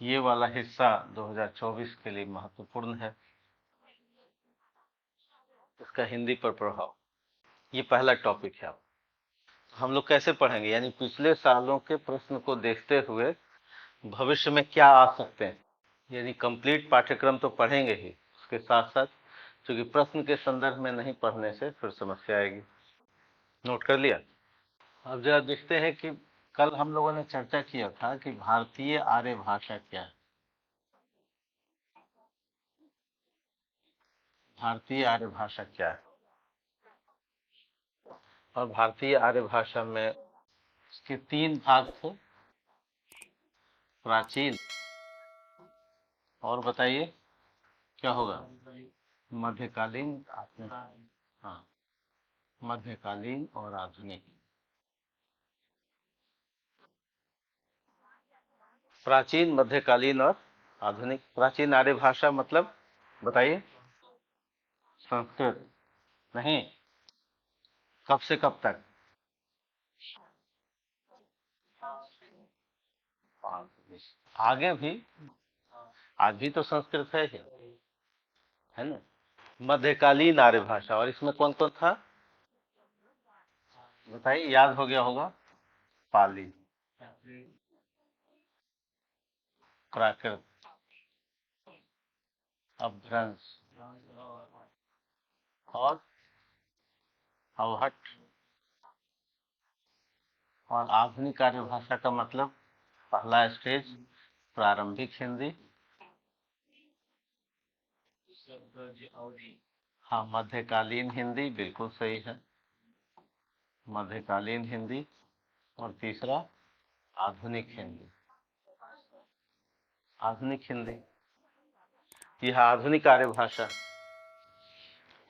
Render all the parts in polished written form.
ये वाला हिस्सा 2024 के लिए महत्वपूर्ण है। इसका हिंदी पर प्रभाव, ये पहला टॉपिक है। हम लोग कैसे पढ़ेंगे, यानी पिछले सालों के प्रश्न को देखते हुए भविष्य में क्या आ सकते हैं, यानी कंप्लीट पाठ्यक्रम तो पढ़ेंगे ही, उसके साथ साथ क्योंकि प्रश्न के संदर्भ में नहीं पढ़ने से फिर समस्या आएगी। नोट कर लिया। अब जरा देखते हैं कि कल हम लोगों ने चर्चा किया था कि भारतीय आर्य भाषा क्या है। भारतीय आर्य भाषा क्या है, और भारतीय आर्य भाषा में इसके तीन भाग थे। प्राचीन, और बताइए क्या होगा, मध्यकालीन, आपने, हाँ, मध्यकालीन और आधुनिक। प्राचीन, मध्यकालीन और आधुनिक। प्राचीन आर्य भाषा मतलब बताइए। संस्कृत नहीं, कब से कब तक? आगे भी, आज भी तो संस्कृत है ही, है ना। मध्यकालीन आर्य भाषा, और इसमें कौन कौन था बताइए, याद हो गया होगा। पाली, प्राकृत, अपभ्रंश और अवहट। और आधुनिक आर्य भाषा का मतलब पहला स्टेज प्रारंभिक हिंदी। हाँ, मध्यकालीन हिंदी, बिल्कुल सही है, मध्यकालीन हिंदी। और तीसरा आधुनिक हिंदी। आधुनिक हिंदी, यह आधुनिक आर्य भाषा।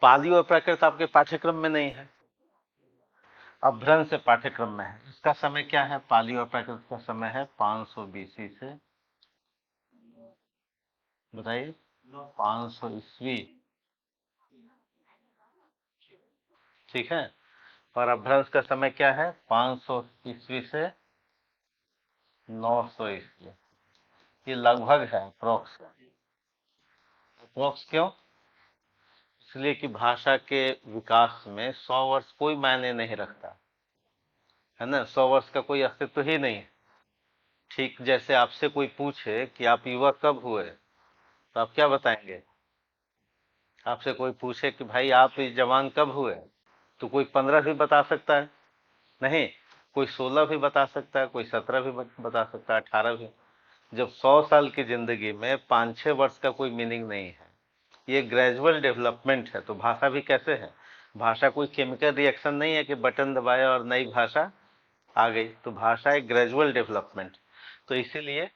पाली और प्राकृत आपके पाठ्यक्रम में नहीं है, अपभ्रंश से पाठ्यक्रम में है। इसका समय क्या है, पाली और प्राकृत का समय है 500 बीसी से, बताइए, 500 ईस्वी, ठीक है। और अपभ्रंश का समय क्या है, 500 ईस्वी से 900 ईस्वी। ये लगभग है, अप्रोक्स। अप्रोक्स क्यों? इसलिए कि भाषा के विकास में 100 वर्ष कोई मायने नहीं रखता, है ना। 100 वर्ष का कोई अस्तित्व ही नहीं है। ठीक जैसे आपसे कोई पूछे कि आप युवक कब हुए, तो आप क्या बताएंगे? आपसे कोई पूछे कि भाई आप जवान कब हुए, तो कोई 15 भी बता सकता है, नहीं, कोई 16 भी बता सकता है, कोई 17 भी बता सकता है, 18 भी। जब 100 साल की जिंदगी में 5-6 वर्ष का कोई मीनिंग नहीं है। ये ग्रेजुअल डेवलपमेंट है। तो भाषा भी कैसे है, भाषा कोई केमिकल रिएक्शन नहीं है कि बटन दबाए और नई भाषा आ गई। तो भाषा एक ग्रेजुअल डेवलपमेंट। तो इसीलिए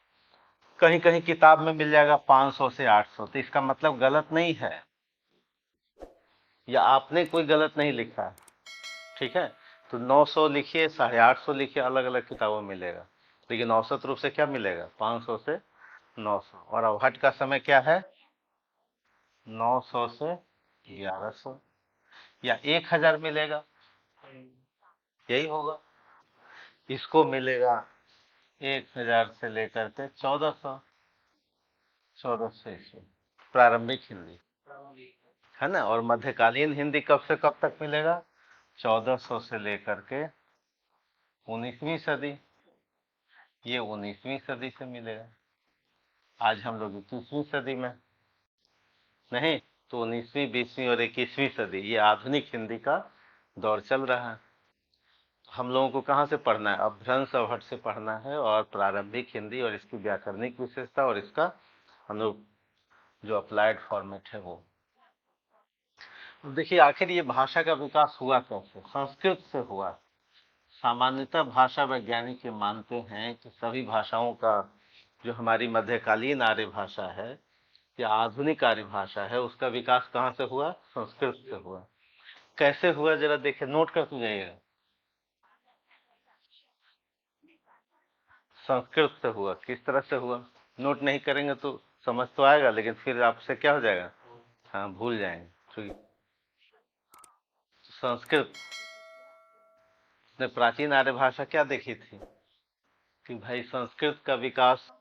कहीं कहीं किताब में मिल जाएगा 500 से 800, तो इसका मतलब गलत नहीं है, या आपने कोई गलत नहीं लिखा, ठीक है। तो 900 लिखिए, 850 लिखिए, अलग अलग किताबों में मिलेगा, लेकिन औसत रूप से क्या मिलेगा, 500 से 900। और अवहट का समय क्या है, 900 से 1100, या 1000 मिलेगा, यही होगा। इसको मिलेगा 1000 से लेकर के 1400, 1400 ईस्वी, प्रारंभिक हिंदी, है ना। और मध्यकालीन हिंदी कब से कब तक मिलेगा, 1400 से लेकर के 19वीं सदी, ये 19वीं सदी से मिलेगा। आज हम लोग 21वीं सदी में, नहीं, तो 19वीं, 20वीं और 21वीं सदी, ये आधुनिक हिंदी का दौर चल रहा है। हम लोगों को कहाँ से पढ़ना है, अपभ्रंश अवहट से पढ़ना है, और प्रारंभिक हिंदी और इसकी व्याकरणिक विशेषता और इसका हम लोग जो अप्लाइड फॉर्मेट है वो। देखिए, आखिर ये भाषा का विकास हुआ कैसे, संस्कृत से हुआ। सामान्यतः भाषा वैज्ञानिक ये मानते हैं कि सभी भाषाओं का, जो हमारी मध्यकालीन आर्य भाषा है या आधुनिक आर्य भाषा है, उसका विकास कहाँ से हुआ, संस्कृत से हुआ। कैसे हुआ जरा देखिए, नोट करते जाइएगा। संस्कृत से हुआ, किस तरह से हुआ, नोट नहीं करेंगे तो समझ तो आएगा, लेकिन फिर आपसे क्या हो जाएगा, हाँ, भूल जाएंगे। तो संस्कृत ने प्राचीन आर्य भाषा क्या देखी थी कि भाई संस्कृत का विकास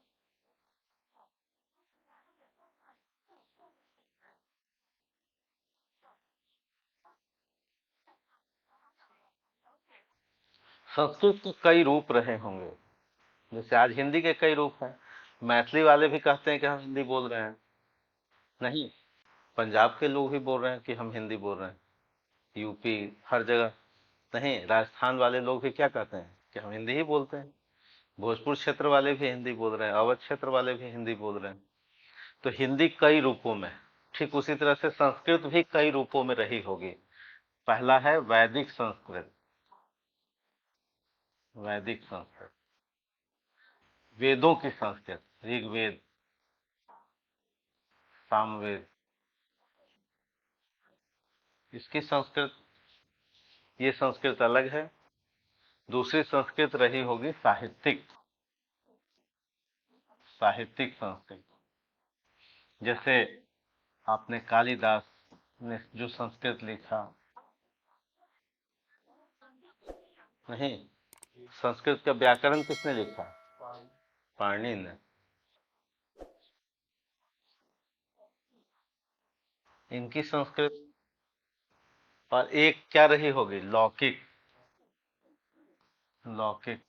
संस्कृत के कई रूप रहे होंगे, जैसे आज हिंदी के कई रूप हैं। मैथिली वाले भी कहते हैं कि हम हिंदी बोल रहे हैं। नहीं, पंजाब के लोग भी बोल रहे हैं कि हम हिंदी बोल रहे हैं, यूपी, हर जगह। नहीं, राजस्थान वाले लोग भी क्या कहते हैं कि हम हिंदी ही बोलते हैं। भोजपुर क्षेत्र वाले भी हिंदी बोल रहे हैं, अवध क्षेत्र वाले भी हिंदी बोल रहे हैं। तो हिंदी कई रूपों में, ठीक उसी तरह से संस्कृत भी कई रूपों में रही होगी। पहला है वैदिक संस्कृत। वैदिक संस्कृत, वेदों की संस्कृत, ऋग्वेद, सामवेद, इसकी संस्कृत, ये संस्कृत अलग है। दूसरी संस्कृत रही होगी साहित्यिक, साहित्यिक संस्कृत। जैसे आपने कालिदास ने जो संस्कृत लिखा, नहीं, संस्कृत का व्याकरण किसने लिखा? पाणिनि ने। इनकी संस्कृत। और एक क्या रही होगी? लौकिक, लौकिक,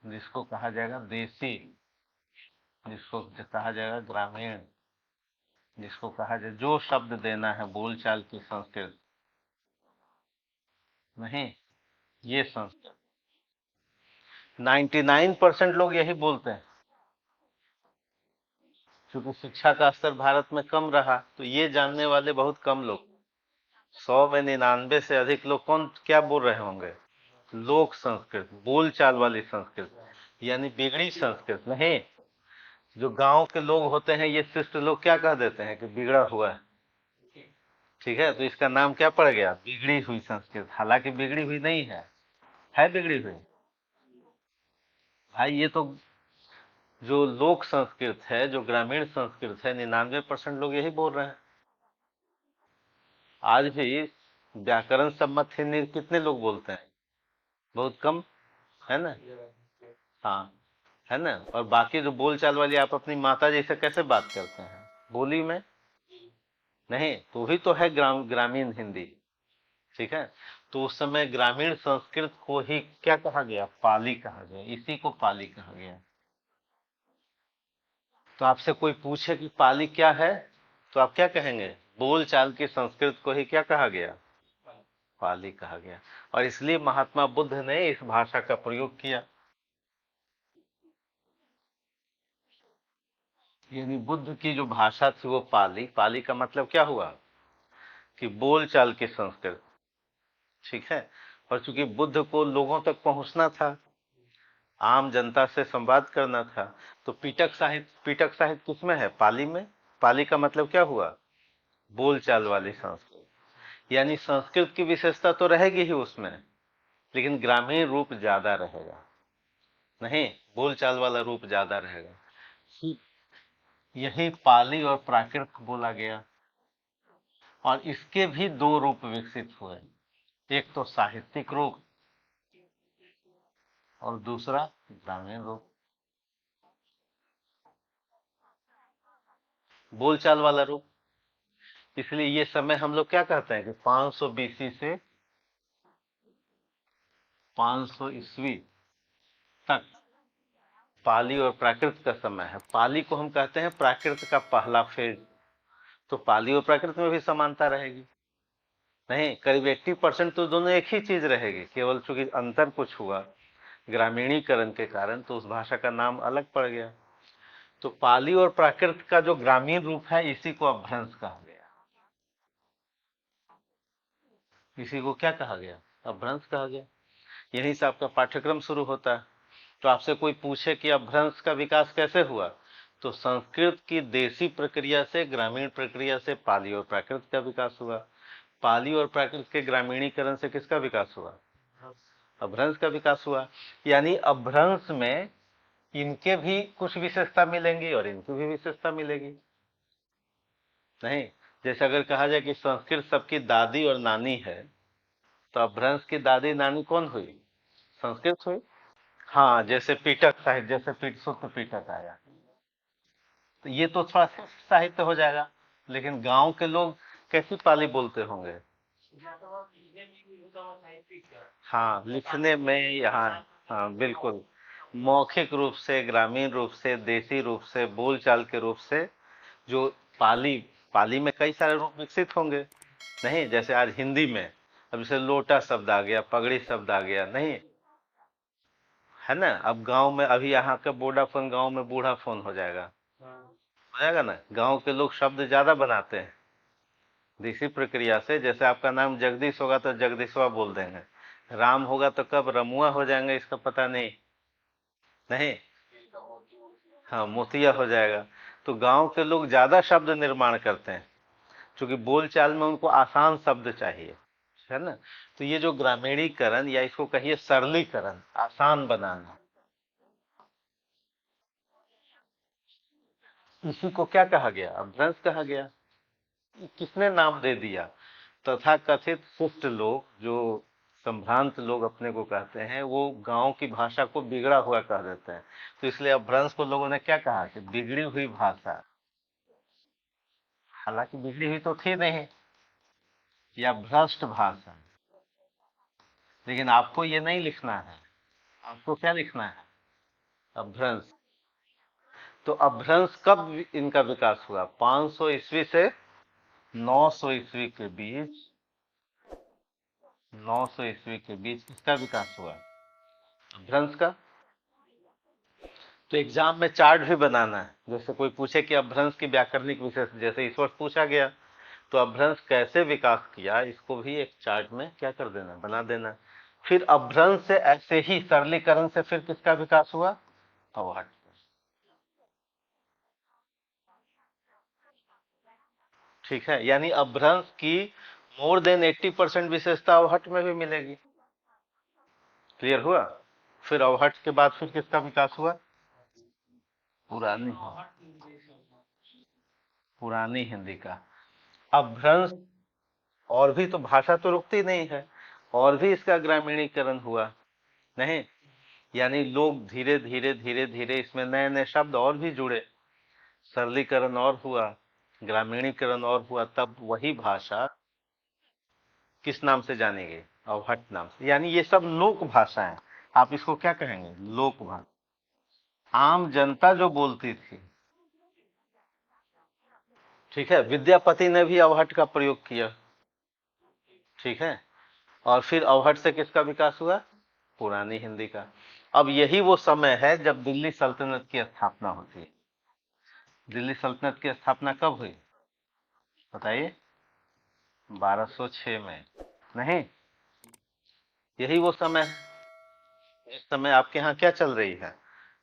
जिसको कहा जाएगा देसी, जिसको कहा जाएगा ग्रामीण, जिसको कहा जाए जो शब्द देना है बोलचाल की संस्कृत। नहीं, ये संस्कृत 99% लोग यही बोलते हैं। क्योंकि शिक्षा का स्तर भारत में कम रहा, तो ये जानने वाले बहुत कम लोग। 100 में 99 से अधिक लोग कौन क्या बोल रहे होंगे? लोक संस्कृत, बोलचाल वाली संस्कृत, यानी बिगड़ी संस्कृत। नहीं, जो गांव के लोग होते हैं ये शिष्ट लोग क्या कह देते हैं कि बिगड़ा हुआ है। ठीक है, तो इसका नाम क्या पड़ गया? बिगड़ी हुई संस्कृत। हालांकि बिगड़ी हुई नहीं है बिगड़ी हुई। भाई ये तो जो लोक संस्कृत है, जो ग्रामीण संस्कृत है, 99% लोग यही बोल रहे हैं। आज भी व्याकरण सम्मत हिंदी कितने लोग बोलते हैं? बहुत कम, है ना? हाँ, है ना? और बाकी जो बोलचाल वाली, आप अपनी माता जी से कैसे बात करते हैं? बोली में। नहीं, तो भी तो है ग्रामीण हिंदी। ठीक है, तो उस समय ग्रामीण संस्कृत को ही क्या कहा गया? पाली कहा गया, इसी को पाली कहा गया। तो आपसे कोई पूछे कि पाली क्या है, तो आप क्या कहेंगे? बोलचाल की संस्कृत को ही क्या कहा गया? पाली कहा गया। और इसलिए महात्मा बुद्ध ने इस भाषा का प्रयोग किया। यानी बुद्ध की जो भाषा थी वो पाली। पाली का मतलब क्या हुआ? कि बोलचाल की संस्कृत। ठीक है, और चूंकि बुद्ध को लोगों तक पहुंचना था, आम जनता से संवाद करना था, तो पीटक साहित्य किसमें है? पाली में। पाली का मतलब क्या हुआ? बोलचाल वाली संस्कृत। यानी संस्कृत की विशेषता तो रहेगी ही उसमें, लेकिन ग्रामीण रूप ज्यादा रहेगा। नहीं, बोलचाल वाला रूप ज्यादा रहेगा। यही पाली और प्राकृत बोला गया। और इसके भी दो रूप विकसित हुए, एक तो साहित्यिक रूप और दूसरा ग्रामीण रूप। बोलचाल वाला रूप। इसलिए ये समय हम लोग क्या कहते हैं कि 500 बीसी से 500 ईस्वी तक पाली और प्राकृत का समय है। पाली को हम कहते हैं प्राकृत का पहला फेज। तो पाली और प्राकृत में भी समानता रहेगी। नहीं, करीब 80% तो दोनों एक ही चीज रहेगी, केवल चूंकि अंतर कुछ हुआ ग्रामीणीकरण के कारण, तो उस भाषा का नाम अलग पड़ गया। तो पाली और प्राकृत का जो ग्रामीण रूप है, इसी को अपभ्रंश कहा गया। इसी को क्या कहा गया? अपभ्रंश कहा गया। यहीं से आपका पाठ्यक्रम शुरू होता है। तो आपसे कोई पूछे कि अपभ्रंश का विकास कैसे हुआ, तो संस्कृत की देसी प्रक्रिया से, ग्रामीण प्रक्रिया से पाली और प्राकृत का विकास हुआ। पाली और प्राकृत के ग्रामीणीकरण से किसका विकास हुआ? अपभ्रंश का विकास हुआ। यानी अपभ्रंश में इनके भी कुछ विशेषता मिलेंगी और इनकी भी विशेषता मिलेगी। नहीं, जैसे अगर कहा जाए कि संस्कृत सबकी दादी और नानी है, तो अपभ्रंश की दादी नानी कौन हुई? संस्कृत हुई। हाँ, जैसे पीटक साहित्य, जैसे शुद्ध पीटक आया, तो ये तो थोड़ा शिष्ट साहित्य हो जाएगा। लेकिन गांव के लोग कैसी पाली बोलते होंगे? हाँ, लिखने में यहाँ, हाँ बिल्कुल, मौखिक रूप से, ग्रामीण रूप से, देसी रूप से, बोलचाल के रूप से, जो पाली, पाली में कई सारे रूप विकसित होंगे, नहीं जैसे आज हिंदी में, अब जैसे लोटा शब्द आ गया, पगड़ी शब्द आ गया, नहीं है ना। अब गांव में, अभी यहाँ का वोडाफोन गांव में बूढ़ा फोन हो जाएगा ना। गांव के लोग शब्द ज्यादा बनाते हैं देसी प्रक्रिया से। जैसे आपका नाम जगदीश होगा तो जगदीशवा बोल देंगे, राम होगा तो कब रमुआ हो जाएंगे इसका पता नहीं, नहीं, हाँ मोतिया हो जाएगा। तो गांव के लोग ज्यादा शब्द निर्माण करते हैं, क्योंकि बोलचाल में उनको आसान शब्द चाहिए, है ना। तो ये जो ग्रामीणीकरण, या इसको कहिए सरलीकरण, आसान बनाना, इसी को क्या कहा गया, अपभ्रंश कहा गया। किसने नाम दे दिया, तथाकथित शिष्ट लोग, जो संभ्रांत लोग अपने को कहते हैं, वो गांव की भाषा को बिगड़ा हुआ कह देते हैं। तो इसलिए अपभ्रंश को लोगों ने क्या कहा कि बिगड़ी हुई भाषा। हालांकि बिगड़ी हुई तो थी नहीं, या भ्रष्ट भाषा। लेकिन आपको ये नहीं लिखना है, आपको क्या लिखना है, अपभ्रंश। तो अपभ्रंश कब इनका विकास हुआ, 500 ईस्वी से 900 ईस्वी के बीच, 900 ईस्वी के बीच किसका विकास हुआ, अपभ्रंश का। तो एग्जाम में चार्ट भी बनाना है, जैसे कोई पूछे कि अपभ्रंश की व्याकरणिक विशेष, जैसे इस वर्ष पूछा गया, तो अपभ्रंश कैसे विकास किया, इसको भी एक चार्ट में क्या कर देना, बना देना। फिर अपभ्रंश से ऐसे ही सरलीकरण से फिर किसका विकास हुआ, अवहट। ठीक है, यानी अपभ्रंश की मोर देन 80% विशेषता अवहट में भी मिलेगी। क्लियर हुआ। फिर अवहट के बाद फिर किसका विकास हुआ, पुरानी, पुरानी हिंदी का। अपभ्रंश, और भी तो भाषा तो रुकती नहीं है, और भी इसका ग्रामीणीकरण हुआ, नहीं, यानी लोग धीरे धीरे धीरे धीरे इसमें नए नए शब्द और भी जुड़े, सरलीकरण और हुआ, ग्रामीणीकरण और हुआ, तब वही भाषा किस नाम से जानेंगे, अवहट नाम से। यानी ये सब लोक भाषा है, आप इसको क्या कहेंगे, लोक भाषा। आम जनता जो बोलती थी, ठीक है, विद्यापति ने भी अवहट का प्रयोग किया, ठीक है। और फिर अवहट से किसका विकास हुआ, पुरानी हिंदी का। अब यही वो समय है जब दिल्ली सल्तनत की स्थापना होती है। दिल्ली सल्तनत की स्थापना कब हुई, बताइए, 1206 में, नहीं, यही वो समय है। इस समय आपके यहाँ क्या चल रही है,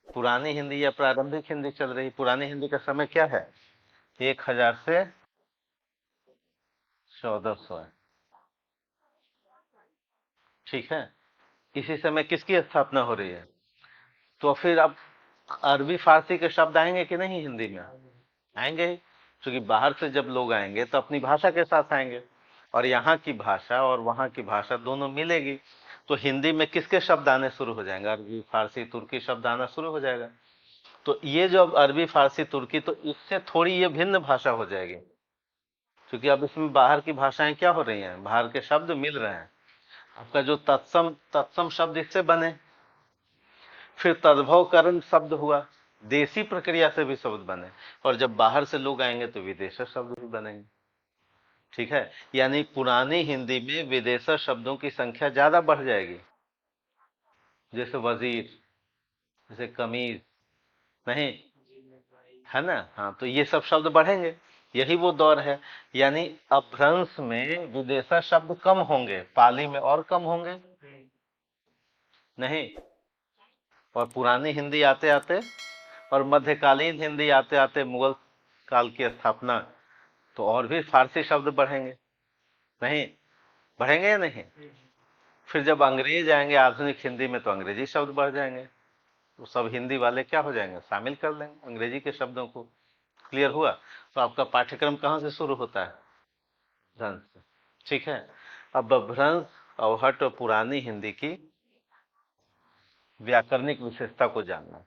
पुरानी हिंदी या प्रारंभिक हिंदी चल रही। पुरानी हिंदी का समय क्या है, 1000 से 1400 है, ठीक है। इसी समय किसकी स्थापना हो रही है। तो फिर अब अरबी फारसी के शब्द आएंगे कि नहीं हिंदी में, आएंगे ही, क्योंकि बाहर से जब लोग आएंगे तो अपनी भाषा के साथ आएंगे, और यहाँ की भाषा और वहाँ की भाषा दोनों मिलेगी। तो हिंदी में किसके शब्द आने शुरू हो जाएंगे, अरबी फारसी तुर्की शब्द आना शुरू हो जाएगा। तो ये जो अब अरबी फारसी तुर्की, तो इससे थोड़ी ये भिन्न भाषा हो जाएगी, क्योंकि अब इसमें बाहर की भाषाएं क्या हो रही हैं, बाहर के शब्द मिल रहे हैं। आपका जो तत्सम, तत्सम शब्द इससे बने, फिर तद्भवकरण शब्द हुआ, देसी प्रक्रिया से भी शब्द बने, और जब बाहर से लोग आएंगे तो विदेशी शब्द भी बनेंगे, ठीक है। यानी पुरानी हिंदी में विदेशी शब्दों की संख्या ज्यादा बढ़ जाएगी, जैसे वजीर, जैसे कमीज, नहीं, है ना। हाँ, तो ये सब शब्द बढ़ेंगे, यही वो दौर है। यानी अपभ्रंश में विदेशी शब्द कम होंगे, पाली में और कम होंगे, नहीं, और पुरानी हिंदी आते आते, और मध्यकालीन हिंदी आते आते मुगल काल की स्थापना, तो और भी फारसी शब्द बढ़ेंगे, नहीं, बढ़ेंगे या नहीं। फिर जब अंग्रेज आएंगे आधुनिक हिंदी में, तो अंग्रेजी शब्द बढ़ जाएंगे, तो सब हिंदी वाले क्या हो जाएंगे, शामिल कर लेंगे अंग्रेजी के शब्दों को। क्लियर हुआ। तो आपका पाठ्यक्रम कहाँ से शुरू होता है, भ्रंश से, ठीक है। अब भ्रंश, अवहट और पुरानी हिंदी की व्याकरणिक विशेषता को जानना।